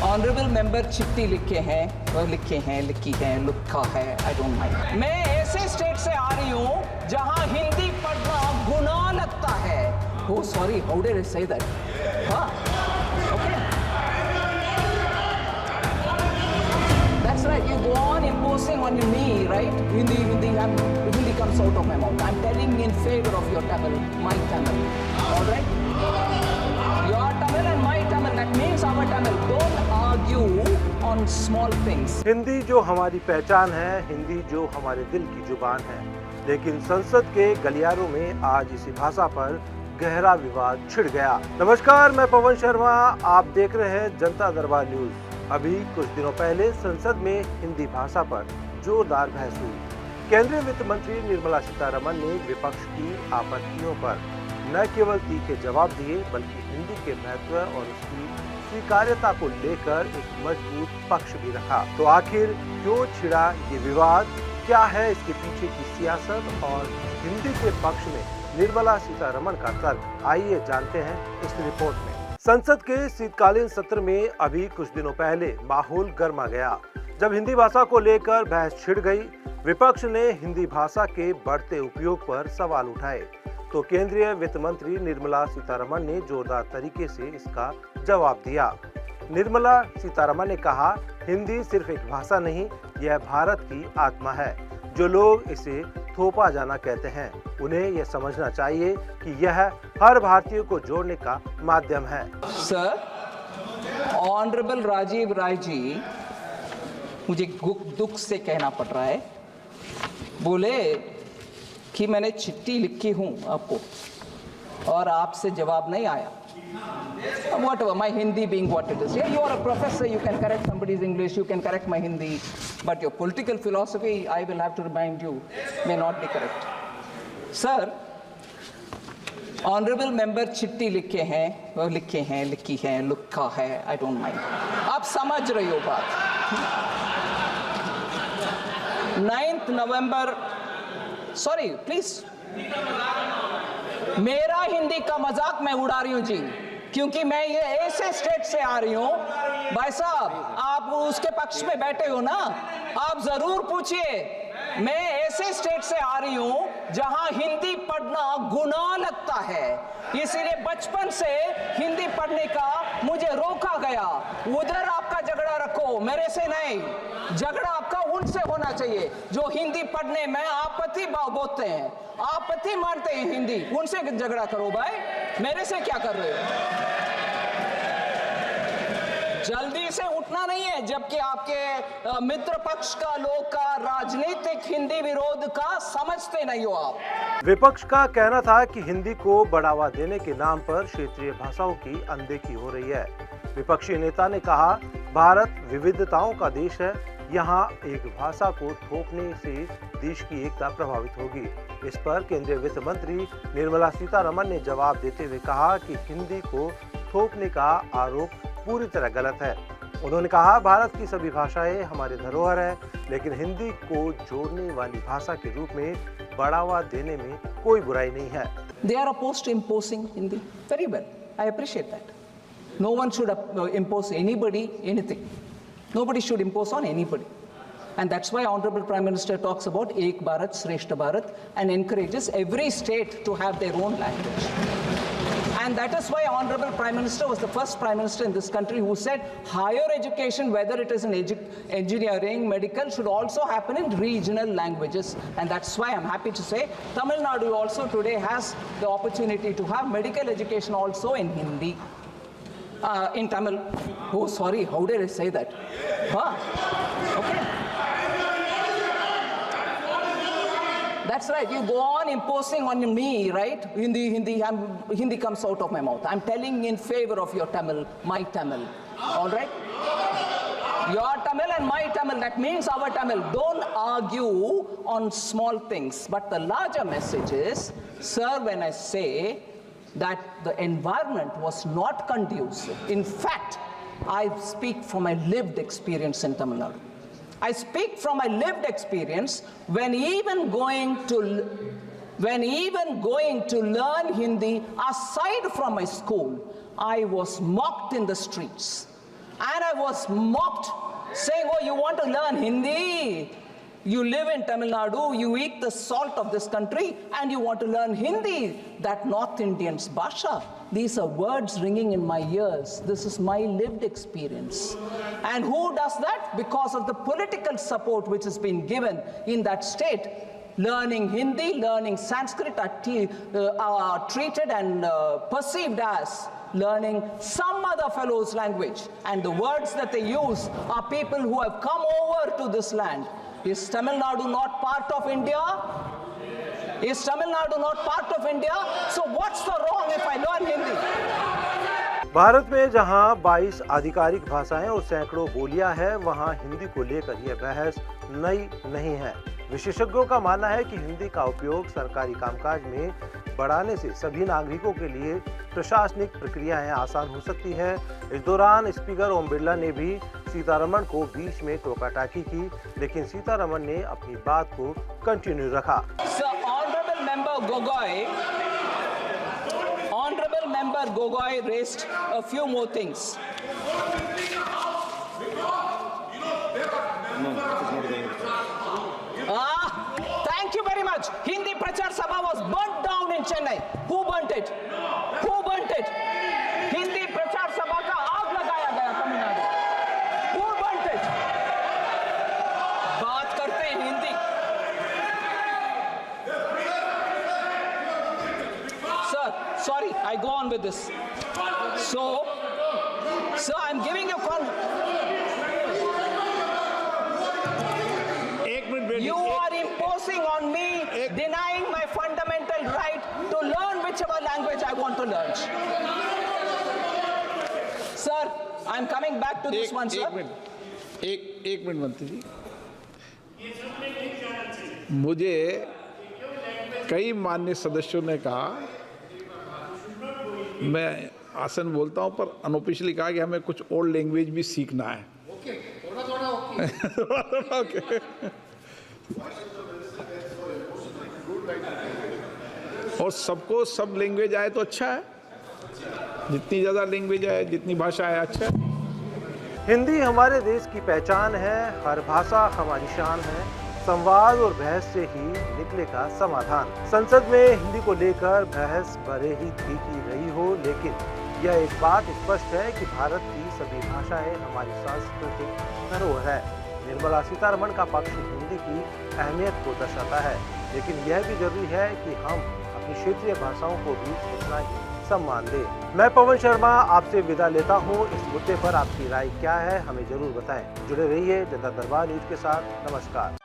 Honourable member चिट्ठी लिखी है, लिखा है, आई डोंट माइंड। मैं ऐसे स्टेट से आ रही हूँ जहाँ हिंदी पढ़ना गुनाह लगता है। Oh sorry, how did I say that? हाँ, okay, that's right, you go on imposing on me, right? Hindi comes out of my mouth. I'm telling in favor of your Tamil, my Tamil, all right? Your Tamil and my Tamil, that means our Tamil. Don't argue on small things. Hindi जो हमारी पहचान है, हिंदी जो हमारे दिल की जुबान है, लेकिन संसद के गलियारों में आज इसी भाषा पर गहरा विवाद छिड़ गया। नमस्कार, मैं पवन शर्मा, आप देख रहे हैं जनता दरबार न्यूज। अभी कुछ दिनों पहले संसद में हिंदी भाषा पर जोरदार बहस हुई। केंद्रीय वित्त मंत्री निर्मला सीतारमण ने विपक्ष की आपत्तियों पर न केवल तीखे जवाब दिए, बल्कि हिंदी के महत्व और उसकी स्वीकार्यता को लेकर एक मजबूत पक्ष भी रखा। तो आखिर क्यों छिड़ा ये विवाद, क्या है इसके पीछे की सियासत और हिंदी के पक्ष में निर्मला सीतारमण का तर्क, आइए जानते हैं इस रिपोर्ट में। संसद के शीतकालीन सत्र में अभी कुछ दिनों पहले माहौल गर्मा गया, जब हिंदी भाषा को लेकर बहस छिड़ गई। विपक्ष ने हिंदी भाषा के बढ़ते उपयोग पर सवाल उठाए, तो केंद्रीय वित्त मंत्री निर्मला सीतारमण ने जोरदार तरीके से इसका जवाब दिया। निर्मला सीतारमण ने कहा, हिंदी सिर्फ एक भाषा नहीं, यह भारत की आत्मा है। जो लोग इसे थोपा जाना कहते हैं, उन्हें यह समझना चाहिए कि यह हर भारतीय को जोड़ने का माध्यम है। सर, ऑनरेबल राजीव राय जी, मुझे दुख से कहना पड़ रहा है, बोले कि मैंने चिट्ठी लिखी हूं आपको और आपसे जवाब नहीं आया। Whatever, my Hindi being what it is. Yeah, you are a professor, you can correct somebody's English, you can correct my Hindi, but your political philosophy, I will have to remind you, may not be correct. Sir, honourable member चिट्ठी लिखी है, I don't mind. आप समझ रही हो बात। 9 नवंबर, sorry please, मेरा हिंदी का मजाक मैं उड़ा रही हूं जी, क्योंकि मैं ये ऐसे स्टेट से आ रही हूं। भाई साहब, आप उसके पक्ष में बैठे हो ना, आप जरूर पूछिए। मैं ऐसे स्टेट से आ रही हूं जहां हिंदी पढ़ना गुनाह लगता है, इसीलिए बचपन से हिंदी पढ़ने का मुझे रोका गया। उधर आपका झगड़ा रखो, मेरे से नहीं। झगड़ा आपका उनसे होना चाहिए जो हिंदी पढ़ने में आपत्ति बोलते हैं, आपत्ति मानते हैं हिंदी, उनसे झगड़ा करो भाई, मेरे से क्या कर रहे हो? जल्दी से उठना नहीं है, जबकि आपके मित्र पक्ष का लोग का राजनीतिक हिंदी विरोध का समझते नहीं हो आप। विपक्ष का कहना था कि हिंदी को बढ़ावा देने के नाम पर क्षेत्रीय भाषाओं की अनदेखी हो रही है। विपक्षी नेता ने कहा, भारत विविधताओं का देश है, यहाँ एक भाषा को थोपने से देश की एकता प्रभावित होगी। इस पर केंद्रीय वित्त मंत्री निर्मला सीतारमण ने जवाब देते हुए कहा कि हिंदी को थोपने का आरोप पूरी तरह गलत है। उन्होंने कहा, भारत की सभी भाषाएं हमारे धरोहर है, लेकिन हिंदी को जोड़ने वाली भाषा के रूप में बढ़ावा देने में कोई बुराई नहीं है। They are opposed to imposing Hindi. Very well, I appreciate that. No one should impose anybody anything. Nobody should impose on anybody. And that's why Honorable Prime Minister talks about Ek Bharat, Shreshth Bharat and encourages every state to have their own language. And that is why Honorable Prime Minister was the first Prime Minister in this country who said higher education, whether it is in engineering, medical, should also happen in regional languages. And that's why I'm happy to say Tamil Nadu also today has the opportunity to have medical education also in Hindi. In Tamil. Oh, sorry, how did I say that? Huh? Okay. That's right, you go on imposing on me, right? Hindi comes out of my mouth. I'm telling in favor of your Tamil, my Tamil. All right? Your Tamil and my Tamil, that means our Tamil. Don't argue on small things. But the larger message is, sir, when I say that the environment was not conducive. In fact, I speak from my lived experience in Tamil Nadu. I speak from my lived experience when even going to learn Hindi aside from my school, I was mocked in the streets. and I was mocked, saying, "Oh, you want to learn Hindi? You live in Tamil Nadu, you eat the salt of this country, and you want to learn Hindi, that North Indian's Bhasha." These are words ringing in my ears. This is my lived experience. And who does that? Because of the political support which has been given in that state. Learning Hindi, learning Sanskrit are treated and perceived as learning some other fellow's language. And the words that they use are people who have come over to this land. Is Tamil Nadu not part of India? Is Tamil Nadu not part of India? So what's the wrong if I learn Hindi? Bharat में जहां 22 आधिकारिक भाषाएं और सैकड़ों बोलियां हैं, वहां हिंदी को लेकर यह बहस नई नहीं है। विशेषज्ञों का मानना है कि हिंदी का उपयोग सरकारी कामकाज में बढ़ाने से सभी नागरिकों के लिए प्रशासनिक प्रक्रियाएं आसान हो सकती है। इस दौरान स्पीकर ओम बिरला ने भी सीतारमण को बीच में टोका-टाकी की, लेकिन सीतारमण ने अपनी बात को कंटिन्यू रखा। Honorable Member Gogoi raised a few more things. Thank you very much. Hindi Prachar Sabha was burnt down in Chennai. Who burnt it? Who burnt it? Hindi Prachar Sabha का आग लगाया गया तमिलनाडु. Who burnt it? बात करते हैं Hindi. Sir, sorry, I go on with this. So, sir, I'm giving you You are imposing on me, denying my fundamental right to learn whichever language I want to learn. Sir, I'm coming back to this one, sir. एक minute मंत्री जी, मुझे कई माननीय सदस्यों ने कहा, मैं आसन बोलता हूं, पर अनऑफिशियली कहा कि हमें कुछ और लैंग्वेज भी सीखना है। थोड़ा ओके। और सबको सब लैंग्वेज आए तो अच्छा है, जितनी ज़्यादा लैंग्वेज आए, जितनी भाषा आए, अच्छा है। हिंदी हमारे देश की पहचान है, हर भाषा हमारी शान है। संवाद और बहस से ही निकलेगा समाधान। संसद में हिंदी को लेकर बहस भले ही की रही हो, लेकिन यह एक बात स्पष्ट है कि भारत की सभी भाषाएं हमारी सांस्कृतिक धरोहर है। निर्मला सीतारमण का पक्ष हिंदी की अहमियत को दर्शाता है, लेकिन यह भी जरूरी है कि हम अपनी क्षेत्रीय भाषाओं को भी उतना ही सम्मान दें। मैं पवन शर्मा आपसे विदा लेता हूं। इस मुद्दे पर आपकी राय क्या है, हमें जरूर बताएं। जुड़े रहिए जनता दरबार न्यूज के साथ। नमस्कार।